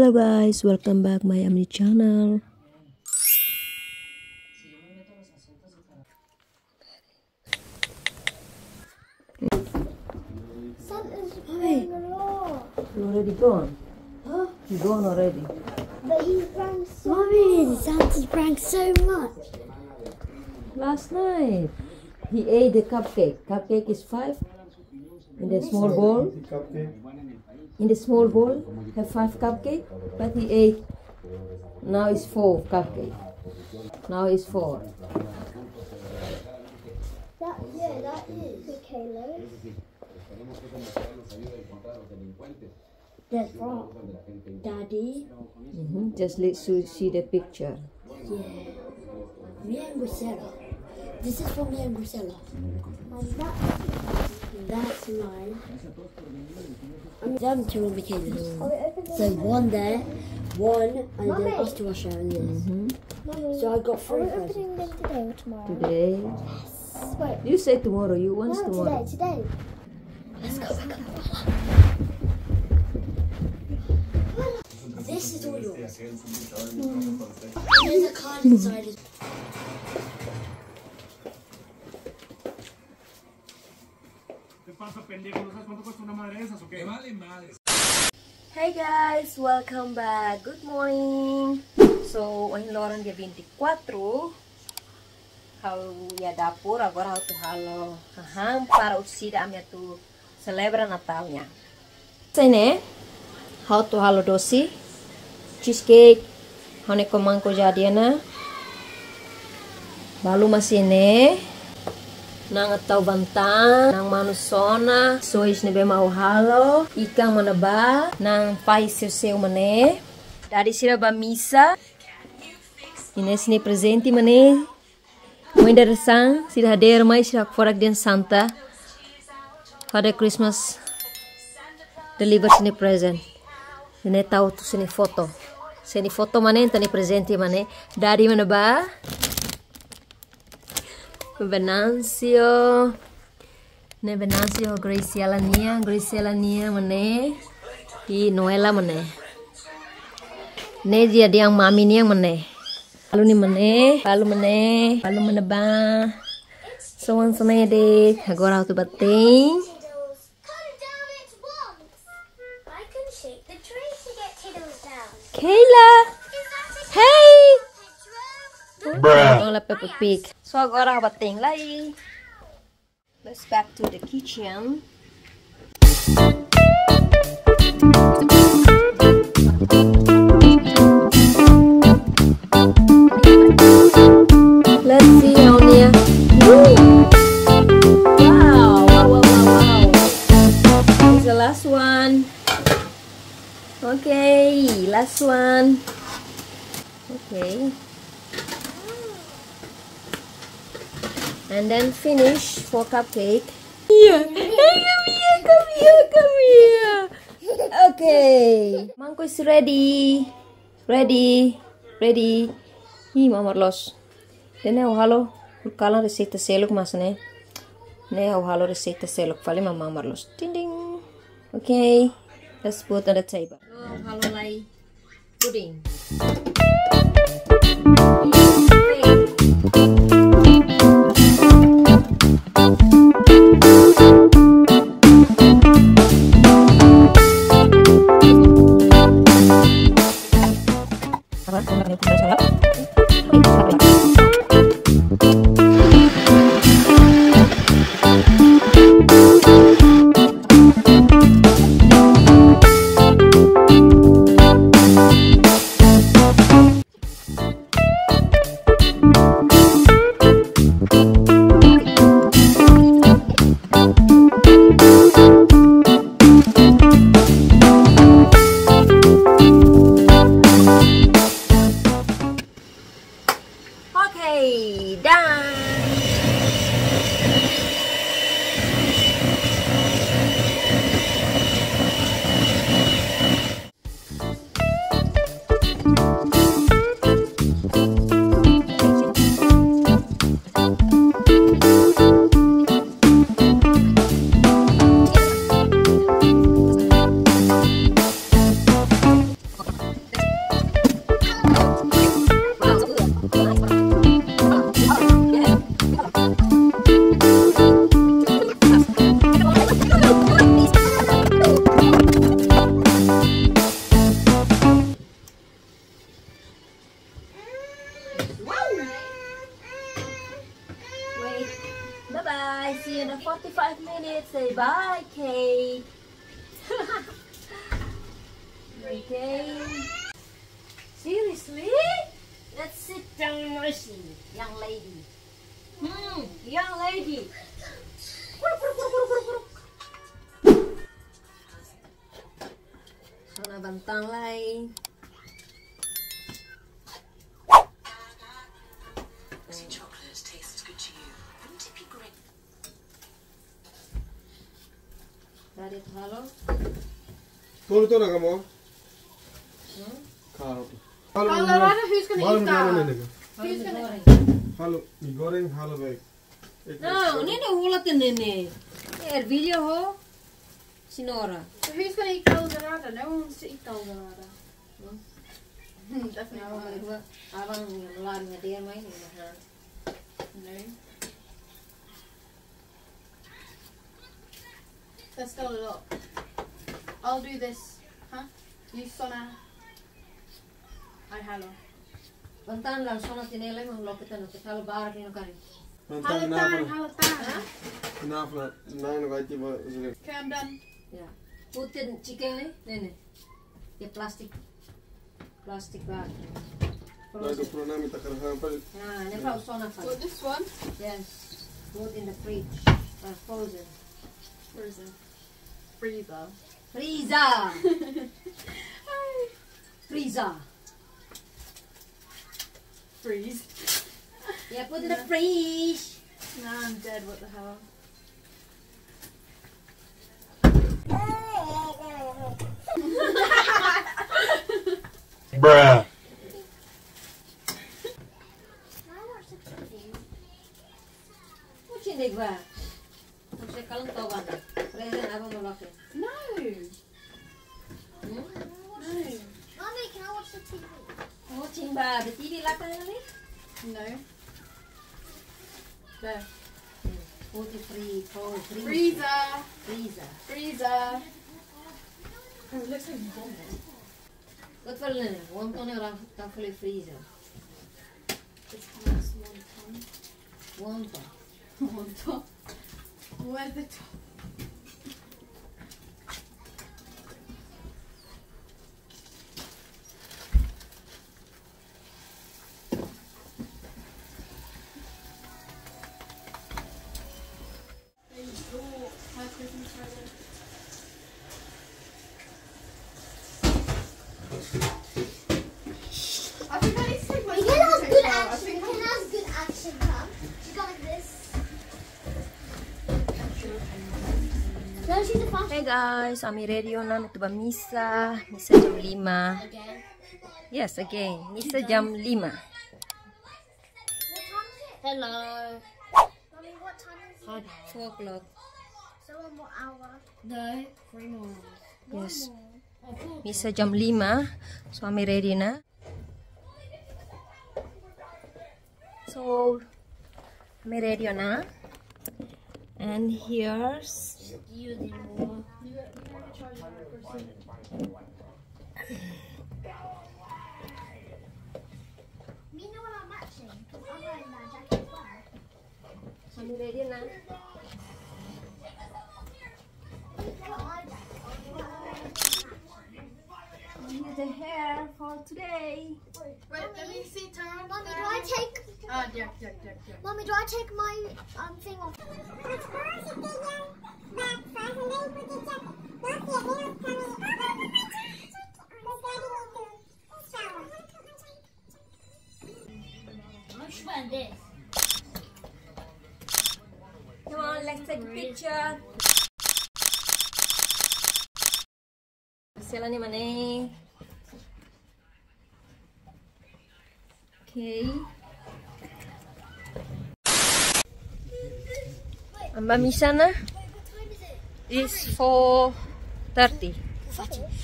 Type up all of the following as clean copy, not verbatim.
Hello guys, welcome back my Amni channel. Hey, You already gone? huh? You gone already? But he drank so Mommy, Santa's drank so much. Last night he ate the cupcake. Cupcake is 5 in the small bowl. In the small bowl have 5 cupcake, but he ate. Now it's 4 cupcake. Now it's 4. That is the Kalo. That's wrong. Daddy? Just let's see the picture. Yeah. Me and Grisella. This is for me and Grisella. And that's mine. I'm done to Michaela's. So one there, one, and then us to Russia and this. So I got 3 presents. Opening them today or tomorrow? Today. Yes. Wait. You say tomorrow. You want tomorrow. Today. Let's go back up. This is all yours. There's a card inside it. Hey guys, welcome back. Good morning. So, hoje Loron dia 24. How ya Dapur agora how to halo hahan para utsida amya tu Celebra Natalnya. Sini how to halo dosi cheesecake hone komangko jadiana. Lalu masih ne nang atau bantang nang manusona sois nebe mau halo ikan manaba nang pai seu mane dari sira ba misa ini sini presenti mane mãe dadersan sira hader mais sira forak den Santa pada Christmas deliver sini present ini tahu tu sini foto mane tani presenti mane dari mana ba Venancio Graciela Nia mane i Noela mane ne dia yang mami ni yang mane lalu mane ba soan sana de agora tu bating Kayla hey Bruh. Peppa Pig. So agora bating lagi. Let's back to the kitchen. Let's see how near. Wow. This is the last one. Okay, last one. Okay. And then finish for cupcake. Yeah. Hey, come here. Okay. Mangko is ready. Ready. Hi, mama los. Then halo. Kala receita selok mas ne. Ne halo receita selok. Fali mama marlos. Ding ding. Okay. Let's put on the table. Oh, halo lai pudding. in 45 minutes. Say bye, Kate. Okay. Seriously? Let's sit down, Mercy, young lady. Young lady. Sana bantang lai. Chocolate tastes good to you. Wouldn't it be great? Dari halo. Tuh nak kamu? Kalau who's gonna eat that? Who's gonna? Halo, mie goreng, halo baik. No, ini ulat ini. Video ho. Sinora. So who's gonna eat dadersan? No one wants to eat dadersan. Definitely not. Abang lari dia main ini. No. There's still a lot. I'll do this. Huh? You sona. I hello. Bantan lang sona tinela mang lokitan kita kalau barak ni kari. Halatan. Kenapa? Nine gaji ba? Okay, I'm done. Ya. Putin chicken ni. Ya plastic bag. Lalu pernah namin takar hampal. Nah, ni pau sona fali. What, this one? Yes. Put in the fridge. Frozen. Where is it? Freezer. Freezer. Freezer. Freeze. Yeah, put in the fridge. Nah, I'm dead. What the hell? Bruh. What you think about? Saya kalau tahu mana? Present apa melaki? No. Hmm? No. Mommy, can I watch the TV? Watching ba? The TV lapan ni? No. There. Put the freezer. Freezer. Freezer. Oh, it looks like vomit. Wat wil ni? Wonton ni orang tak boleh freezer. It's nice wonton. Wonton. Wonton. Where's the top? I think I need to take my You can have good out. I action. think You can have good action, Tom. You go like this. No, she's a fast. Hey guys, kami ready na ito ba misa? Misa jam 5. Again. Yes, again. Misa jam 5. What time is it? Hello. Mommy, what time is it? 4 o'clock. So one more hour. No, 3 more. Yes. Misa jam 5. So kami ready na. So kami ready na. And here's Me know what I'm matching. I'm wearing that jacket as well. kami ready na. Here's the hair for today. Wait, let me see. Turn around. Mommy, do I take? Yeah. Mommy, do I take my thing off? I'm sweating this. Come on, let's take a picture. Sila ni mana? Okay. Amba misa na? What time is it? Is 4:30.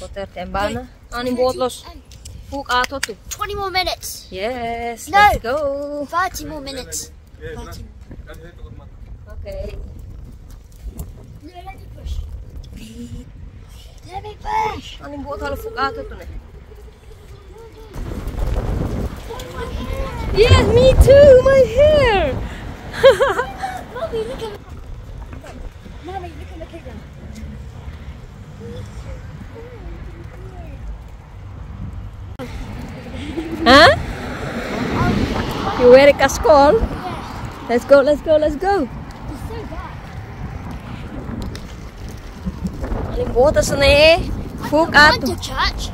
4:30 amba na. Aning botlos. Hoek ato tu. 20 more minutes. Yes, No. let's go. 30 more minutes. Okay. Let me push. Let me push. Aning botol hoek ato tu ne. Yes, me too. My hair. Mommy, look at Mommy, look at the picture. Huh? You wear a kaskol? Let's go, let's go, let's go. It's so bad. Aling botas na eh. Hook I up. went to church.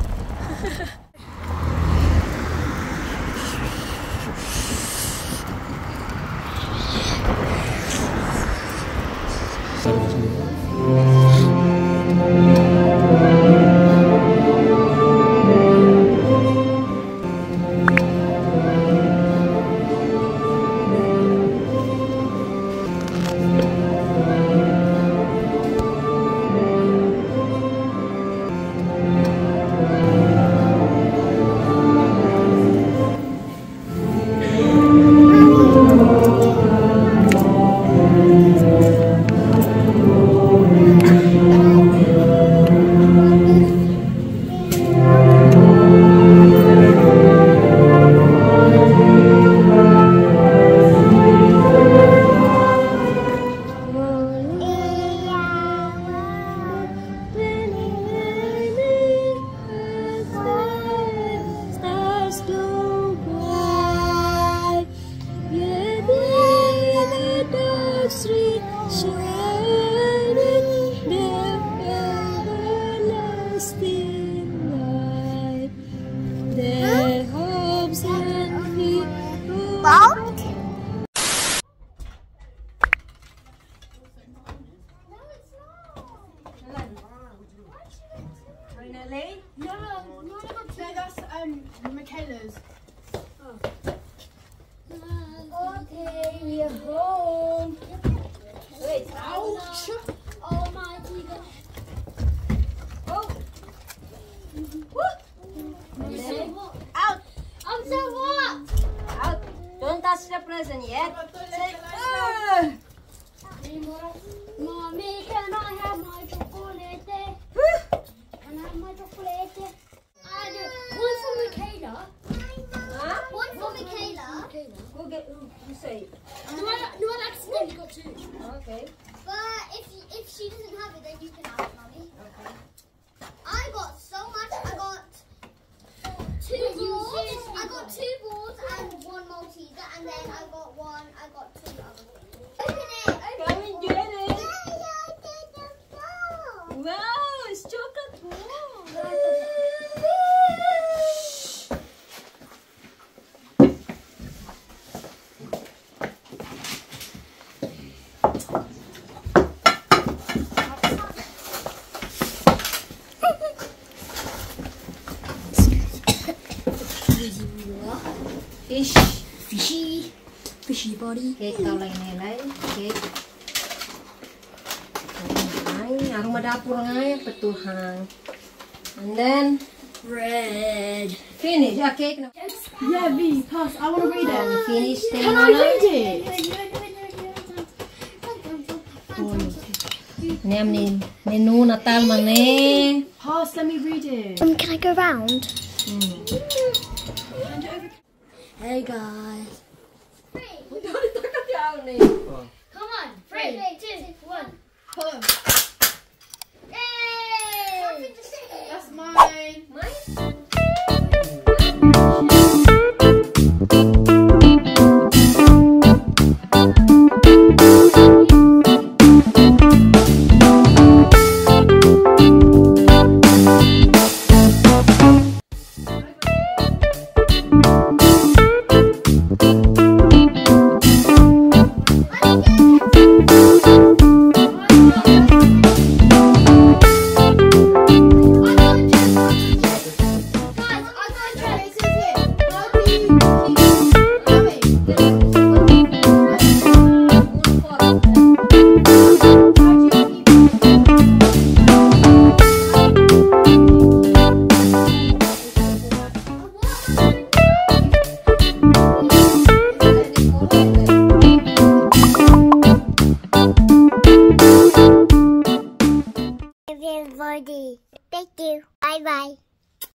No, that's Michaela's. Okay, we're home. Wait, Ouch! Oh my God. oh. Out! I'm so hot! Out. Don't touch the present yet. Say, Mommy, can I have my chocolate? Can I have my chocolate? I do. One for Michaela. huh? One for Michaela. Go get, you say. No, I accidentally got two. Okay. But if she doesn't have it, then you can have it, Mommy. Okay. I got so much. I got two balls. I got two balls and one Malteser, and then I got one. I got two other balls. Open it. Come and get it. Open it. Wow, it's chocolate ball. Fish. Fishy body. Cake daw lang nilay. Cake. Ay, aroma dapur nga yan. Patuhang. And then, Red. finish. Yeah, cake na. Yeah, V, pass. I want to read it. Finish. Can I read it? Niam ni menu Natal man eh. Pass, let me read it. Can I go round? Hey guys. Come on. 3, 2, 1. Pull him. Yay! That's mine. Everybody, thank you. Bye bye.